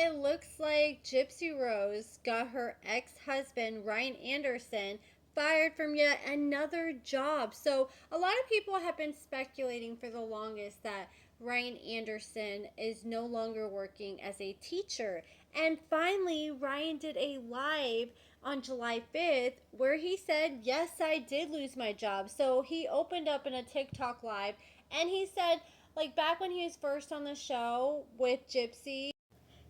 it looks like Gypsy Rose got her ex-husband, Ryan Anderson, fired from yet another job. So a lot of people have been speculating for the longest that Ryan Anderson is no longer working as a teacher. And finally, Ryan did a live on July 5th where he said, yes, I did lose my job. So he opened up in a TikTok live and he said, like back when he was first on the show with Gypsy,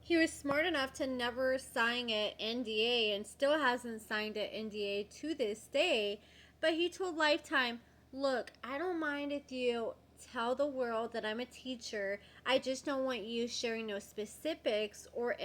he was smart enough to never sign an NDA and still hasn't signed an NDA to this day. But he told Lifetime, look, I don't mind if you tell the world that I'm a teacher. I just don't want you sharing no specifics or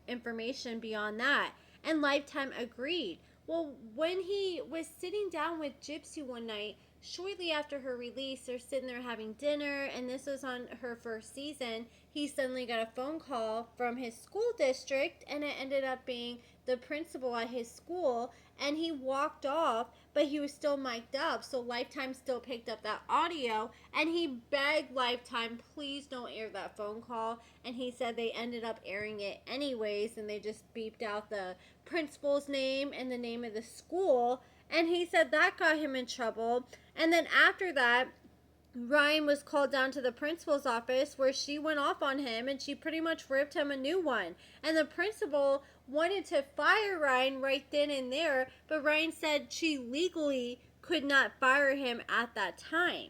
information beyond that. And Lifetime agreed. Well, when he was sitting down with Gypsy one night, shortly after her release, they're sitting there having dinner, and this was on her first season. He suddenly got a phone call from his school district, and it ended up being the principal at his school, and he walked off, but he was still mic'd up, so Lifetime still picked up that audio, and he begged Lifetime, please don't air that phone call, and he said they ended up airing it anyways, and they just beeped out the principal's name and the name of the school, and he said that got him in trouble. And then after that, Ryan was called down to the principal's office where she went off on him and she pretty much ripped him a new one. And the principal wanted to fire Ryan right then and there, but Ryan said she legally could not fire him at that time.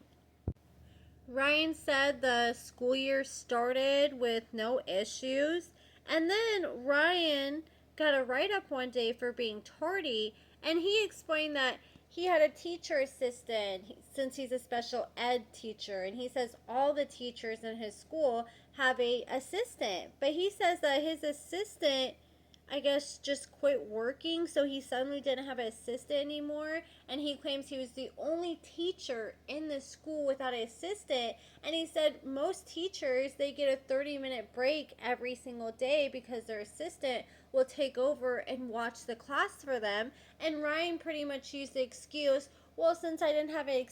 Ryan said the school year started with no issues, and then Ryan got a write-up one day for being tardy, and he explained that he had a teacher assistant since he's a special ed teacher, and he says all the teachers in his school have a assistant, but he says that his assistant, I guess, just quit working, so he suddenly didn't have an assistant anymore, and he claims he was the only teacher in the school without an assistant. And he said most teachers, they get a 30-minute break every single day because their assistant will take over and watch the class for them. And Ryan pretty much used the excuse, well, since I didn't have an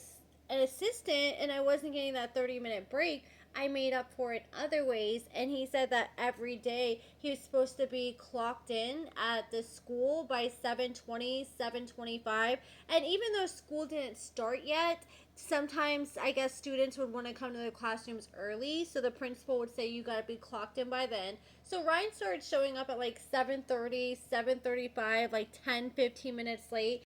assistant and I wasn't getting that 30-minute break, I made up for it other ways. And he said that every day he was supposed to be clocked in at the school by 7:20, 7:25. And even though school didn't start yet, sometimes I guess students would want to come to the classrooms early, so the principal would say you got to be clocked in by then. So Ryan started showing up at like 7:30, 7:35, like 10, 15 minutes late.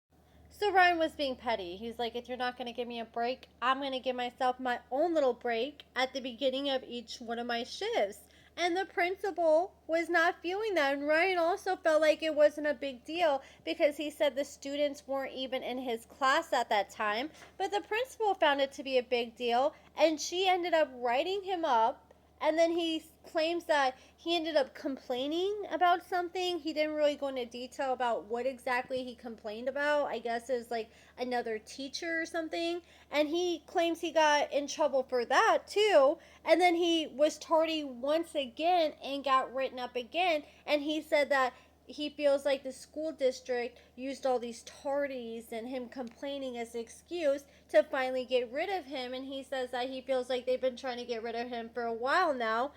So Ryan was being petty. He's like, if you're not going to give me a break, I'm going to give myself my own little break at the beginning of each one of my shifts. And the principal was not feeling that. And Ryan also felt like it wasn't a big deal because he said the students weren't even in his class at that time. But the principal found it to be a big deal. And she ended up writing him up. And then he claims that he ended up complaining about something. He didn't really go into detail about what exactly he complained about. I guess it was like another teacher or something. And he claims he got in trouble for that too. And then he was tardy once again and got written up again. And he said that he feels like the school district used all these tardies and him complaining as an excuse to finally get rid of him. And he says that he feels like they've been trying to get rid of him for a while now.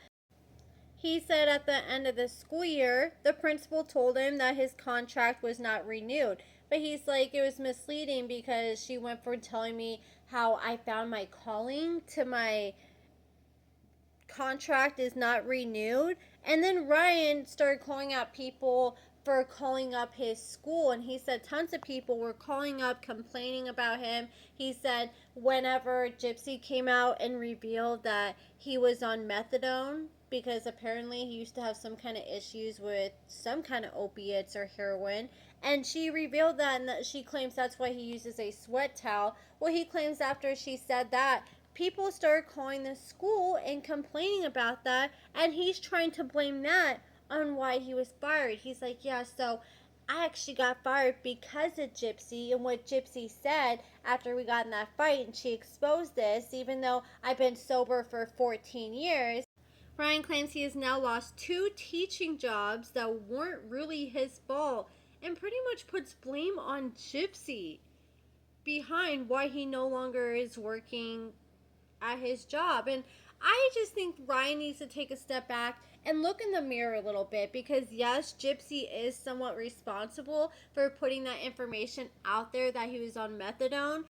He said at the end of the school year, the principal told him that his contract was not renewed. But he's like, it was misleading because she went from telling me how I found my calling to my contract is not renewed. And then Ryan started calling out people for calling up his school, and he said tons of people were calling up complaining about him. He said whenever Gypsy came out and revealed that he was on methadone, because apparently he used to have some kind of issues with some kind of opiates or heroin, and she revealed that, and that she claims that's why he uses a sweat towel. Well, he claims after she said that, people started calling the school and complaining about that, and he's trying to blame that on why he was fired. He's like, yeah, so I actually got fired because of Gypsy and what Gypsy said after we got in that fight, and she exposed this, even though I've been sober for 14 years. Ryan claims he has now lost 2 teaching jobs that weren't really his fault, and pretty much puts blame on Gypsy behind why he no longer is working at his job. And I just think Ryan needs to take a step back and look in the mirror a little bit, because yes, Gypsy is somewhat responsible for putting that information out there that he was on methadone.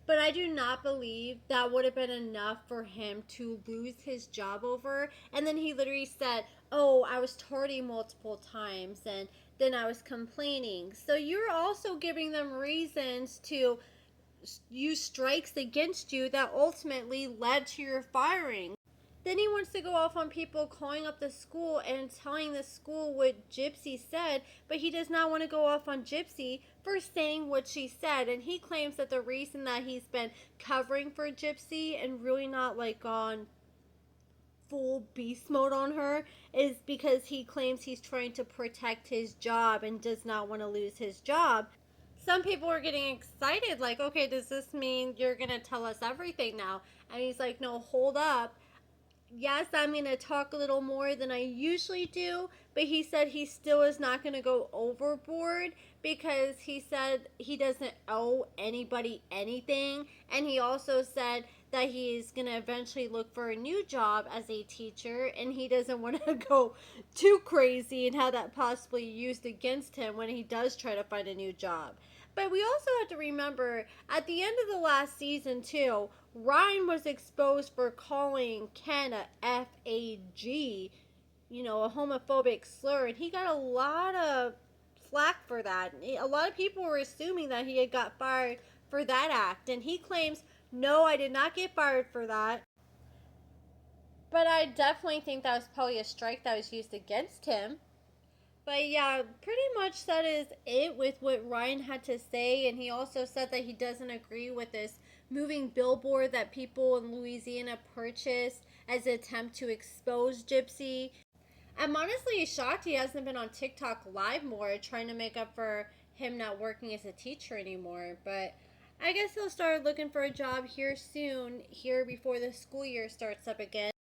But I do not believe that would have been enough for him to lose his job over. And then he literally said, oh, I was tardy multiple times and then I was complaining. So you're also giving them reasons to use strikes against you that ultimately led to your firing. Then he wants to go off on people calling up the school and telling the school what Gypsy said, but he does not want to go off on Gypsy for saying what she said. And he claims that the reason that he's been covering for Gypsy and really not like on full beast mode on her is because he claims he's trying to protect his job and does not want to lose his job. Some people are getting excited, like, okay, does this mean you're going to tell us everything now? And he's like, no, hold up. Yes, I'm going to talk a little more than I usually do, but he said he still is not going to go overboard because he said he doesn't owe anybody anything. And he also said that he's going to eventually look for a new job as a teacher, and he doesn't want to go too crazy and have that possibly used against him when he does try to find a new job. But we also have to remember, at the end of the last season, too, Ryan was exposed for calling Ken a F-A-G, you know, a homophobic slur, and he got a lot of flack for that. A lot of people were assuming that he had got fired for that act, and he claims, no, I did not get fired for that. But I definitely think that was probably a strike that was used against him. But yeah, pretty much that is it with what Ryan had to say. And he also said that he doesn't agree with this moving billboard that people in Louisiana purchased as an attempt to expose Gypsy. I'm honestly shocked he hasn't been on TikTok live more, trying to make up for him not working as a teacher anymore. But I guess he'll start looking for a job here soon, here before the school year starts up again.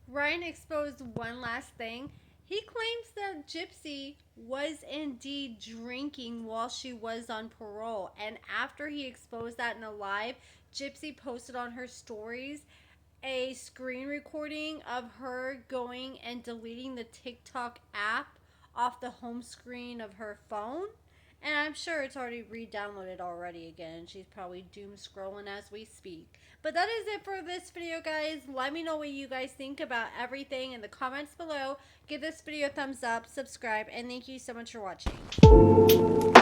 Ryan exposed one last thing. He claims that Gypsy was indeed drinking while she was on parole. And after he exposed that in a live, Gypsy posted on her stories a screen recording of her going and deleting the TikTok app off the home screen of her phone. And I'm sure it's already re-downloaded already again. She's probably doom scrolling as we speak. But that is it for this video, guys. Let me know what you guys think about everything in the comments below. Give this video a thumbs up, subscribe, and thank you so much for watching.